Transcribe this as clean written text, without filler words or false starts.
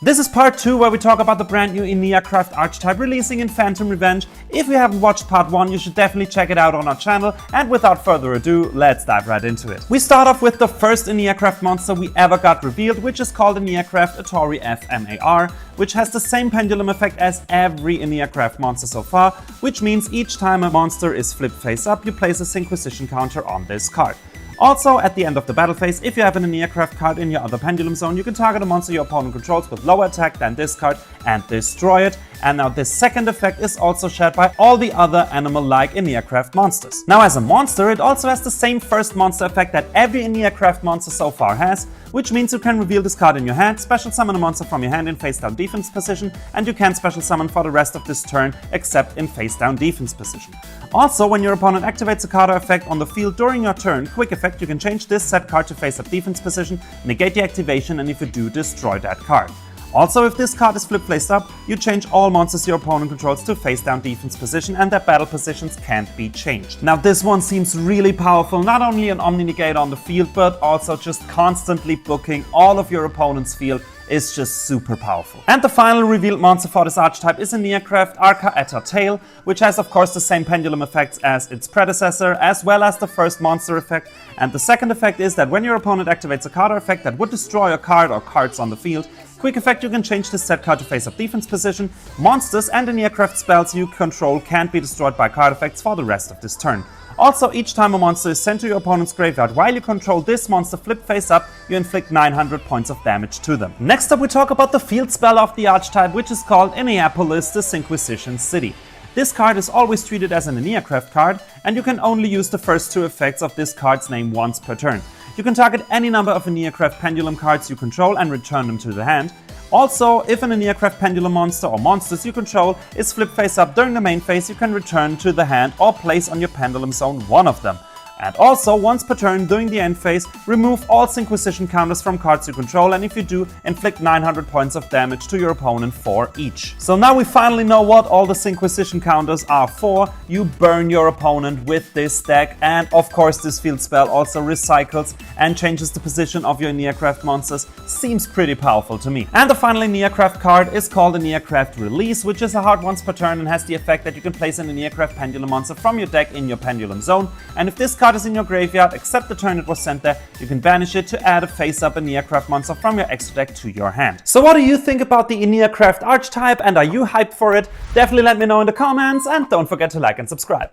This is part 2 where we talk about the brand new Enneacraft Archetype releasing in Phantom Revenge. If you haven't watched part 1, you should definitely check it out on our channel, and without further ado, let's dive right into it. We start off with the first Enneacraft monster we ever got revealed, which is called Enneacraft Atori FMAR, which has the same pendulum effect as every Enneacraft monster so far, which means each time a monster is flipped face up, you place a Synquisition counter on this card. Also, at the end of the battle phase, if you have an Enneacraft card in your other pendulum zone, you can target a monster your opponent controls with lower attack than this card and destroy it. And now this second effect is also shared by all the other animal-like Enneacraft monsters. Now as a monster, it also has the same first monster effect that every Enneacraft monster so far has, which means you can reveal this card in your hand, special summon a monster from your hand in face-down defense position, and you can special summon for the rest of this turn except in face-down defense position. Also, when your opponent activates a card or effect on the field during your turn, quick effect, you can change this set card to face-up defense position, negate the activation, and if you do, destroy that card. Also, if this card is flipped face up, you change all monsters your opponent controls to face-down defense position, and their battle positions can't be changed. Now this one seems really powerful, not only an Omni Negate on the field, but also just constantly booking all of your opponent's field is just super powerful. And the final revealed monster for this archetype is Enneacraft Archetype, which has of course the same pendulum effects as its predecessor, as well as the first monster effect. And the second effect is that when your opponent activates a card or effect that would destroy a card or cards on the field, quick effect, you can change this set card to face-up defense position. Monsters and Enneacraft spells you control can't be destroyed by card effects for the rest of this turn. Also, each time a monster is sent to your opponent's graveyard while you control this monster flipped face up, you inflict 900 points of damage to them. Next up, we talk about the field spell of the archetype, which is called Enneapolis, the Synquisition City. This card is always treated as an Enneacraft card, and you can only use the first two effects of this card's name once per turn. You can target any number of Enneacraft pendulum cards you control and return them to the hand. Also, if an Enneacraft pendulum monster or monsters you control is flipped face up during the main phase, you can return to the hand or place on your pendulum zone one of them. And also, once per turn during the end phase, remove all Synquisition counters from cards you control, and if you do, inflict 900 points of damage to your opponent for each. So now we finally know what all the Synquisition counters are for. You burn your opponent with this deck, and of course this field spell also recycles and changes the position of your Enneacraft monsters. Seems pretty powerful to me. And the final Enneacraft card is called Enneacraft Release, which is a hard once per turn and has the effect that you can place an Enneacraft pendulum monster from your deck in your pendulum zone, and if this card is in your graveyard except the turn it was sent there, you can banish it to add a face-up Enneacraft monster from your extra deck to your hand. So what do you think about the Enneacraft archetype, and are you hyped for it? Definitely let me know in the comments, and don't forget to like and subscribe.